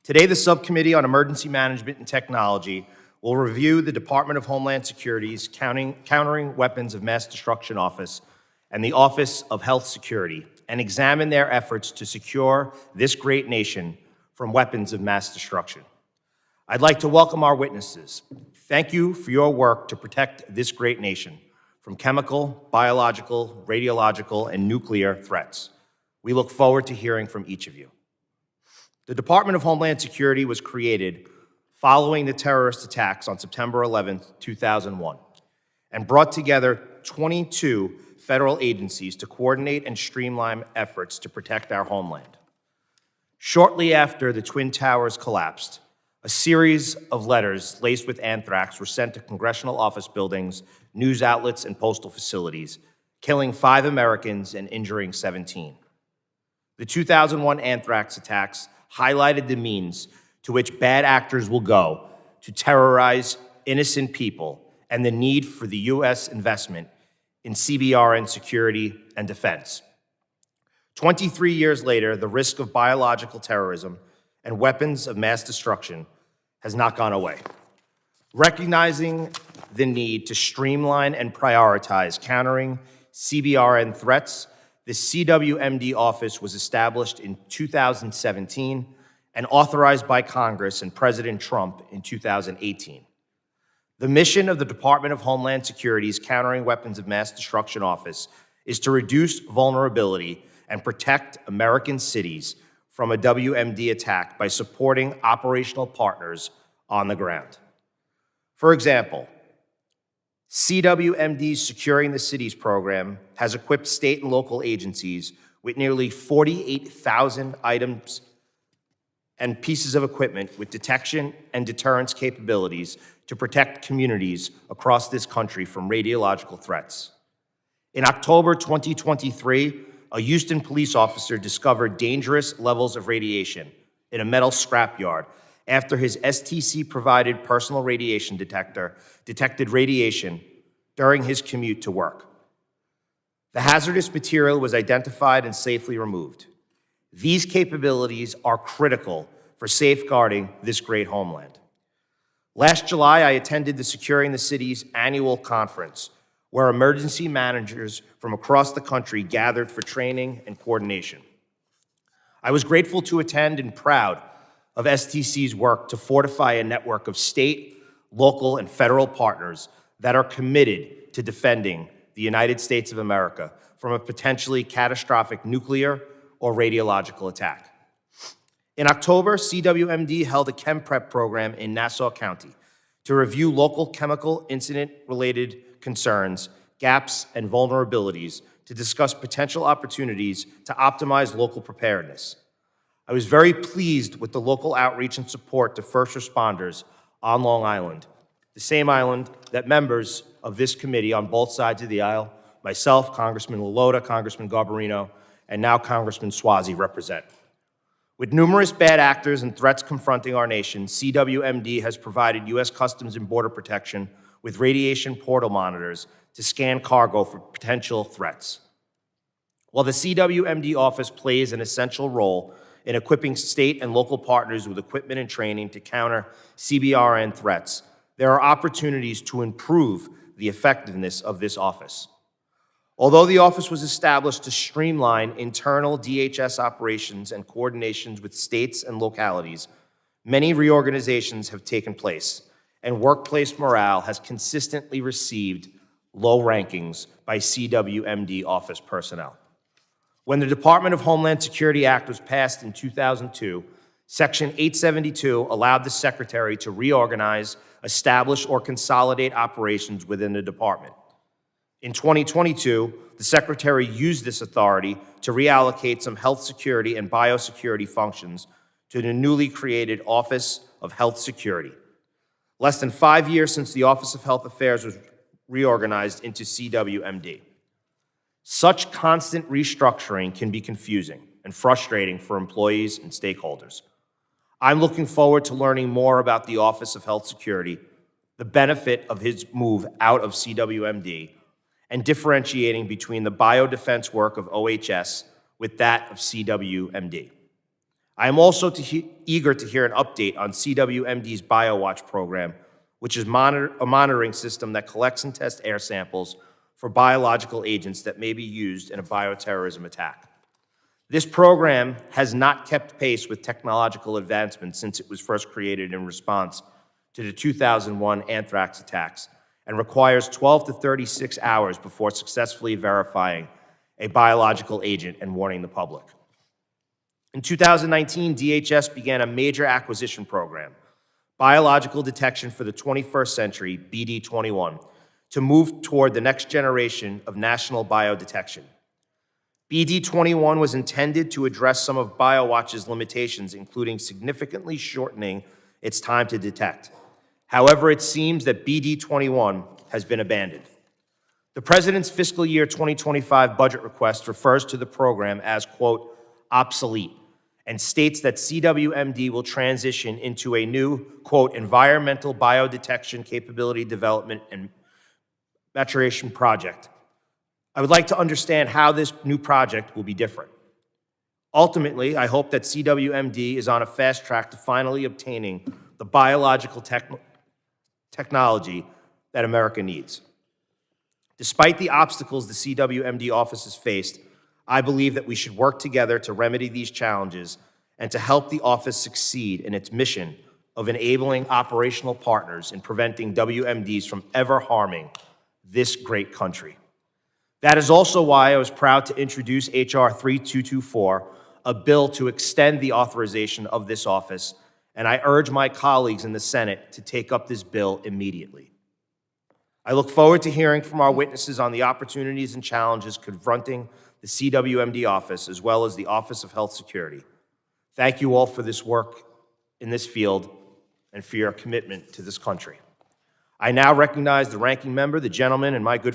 Today, the Subcommittee on Emergency Management and Technology will review the Department of Homeland Security's Countering Weapons of Mass Destruction Office and the Office of Health Security and examine their efforts to secure this great nation from weapons of mass destruction. I'd like to welcome our witnesses. Thank you for your work to protect this great nation from chemical, biological, radiological, and nuclear threats. We look forward to hearing from each of you. The Department of Homeland Security was created following the terrorist attacks on September 11, 2001, and brought together 22 federal agencies to coordinate and streamline efforts to protect our homeland. Shortly after the Twin Towers collapsed, a series of letters laced with anthrax were sent to congressional office buildings, news outlets, and postal facilities, killing 5 Americans and injuring 17. The 2001 anthrax attacks highlighted the means to which bad actors will go to terrorize innocent people and the need for the U.S. investment in CBRN security and defense. 23 years later, the risk of biological terrorism and weapons of mass destruction has not gone away. Recognizing the need to streamline and prioritize countering CBRN threats, the CWMD office was established in 2017 and authorized by Congress and President Trump in 2018. The mission of the Department of Homeland Security's Countering Weapons of Mass Destruction Office is to reduce vulnerability and protect American cities from a WMD attack by supporting operational partners on the ground. For example, CWMD's Securing the Cities program has equipped state and local agencies with nearly 48,000 items and pieces of equipment with detection and deterrence capabilities to protect communities across this country from radiological threats. In October 2023, a Houston police officer discovered dangerous levels of radiation in a metal scrapyard after his STC-provided personal radiation detector detected radiation during his commute to work. The hazardous material was identified and safely removed. These capabilities are critical for safeguarding this great homeland. Last July, I attended the Securing the Cities annual conference, where emergency managers from across the country gathered for training and coordination. I was grateful to attend and proud of STC's work to fortify a network of state, local, and federal partners that are committed to defending the United States of America from a potentially catastrophic nuclear or radiological attack. In October, CWMD held a Chem Prep program in Nassau County to review local chemical incident-related concerns, gaps, and vulnerabilities to discuss potential opportunities to optimize local preparedness. I was very pleased with the local outreach and support to first responders on Long Island, the same island that members of this committee on both sides of the aisle, myself, Congressman Lillotta, Congressman Garbarino, and now Congressman Suozzi represent. With numerous bad actors and threats confronting our nation, CWMD has provided U.S. Customs and Border Protection with radiation portal monitors to scan cargo for potential threats. While the CWMD office plays an essential role in equipping state and local partners with equipment and training to counter CBRN threats, there are opportunities to improve the effectiveness of this office. Although the office was established to streamline internal DHS operations and coordinations with states and localities, many reorganizations have taken place, and workplace morale has consistently received low rankings by CWMD office personnel. When the Department of Homeland Security Act was passed in 2002, Section 872 allowed the Secretary to reorganize, establish, or consolidate operations within the department. In 2022, the Secretary used this authority to reallocate some health security and biosecurity functions to the newly created Office of Health Security. Less than 5 years since the Office of Health Affairs was reorganized into CWMD. Such constant restructuring can be confusing and frustrating for employees and stakeholders. I'm looking forward to learning more about the Office of Health Security, the benefit of his move out of CWMD, and differentiating between the biodefense work of OHS with that of CWMD. I am also eager to hear an update on CWMD's BioWatch program, which is a monitoring system that collects and tests air samples for biological agents that may be used in a bioterrorism attack. This program has not kept pace with technological advancements since it was first created in response to the 2001 anthrax attacks, and requires 12 to 36 hours before successfully verifying a biological agent and warning the public. In 2019, DHS began a major acquisition program, Biological Detection for the 21st Century, BD21, to move toward the next generation of national biodetection. BD21 was intended to address some of BioWatch's limitations, including significantly shortening its time to detect. However, it seems that BD21 has been abandoned. The President's fiscal year 2025 budget request refers to the program as, quote, obsolete, and states that CWMD will transition into a new, quote, environmental biodetection capability development and maturation project. I would like to understand how this new project will be different. Ultimately, I hope that CWMD is on a fast track to finally obtaining the biological technology that America needs. Despite the obstacles the CWMD office has faced, I believe that we should work together to remedy these challenges and to help the office succeed in its mission of enabling operational partners in preventing WMDs from ever harming this great country. That is also why I was proud to introduce H.R. 3224, a bill to extend the authorization of this office, and I urge my colleagues in the Senate to take up this bill immediately. I look forward to hearing from our witnesses on the opportunities and challenges confronting the CWMD office, as well as the Office of Health Security. Thank you all for this work in this field and for your commitment to this country. I now recognize the ranking member, the gentleman, and my good friend,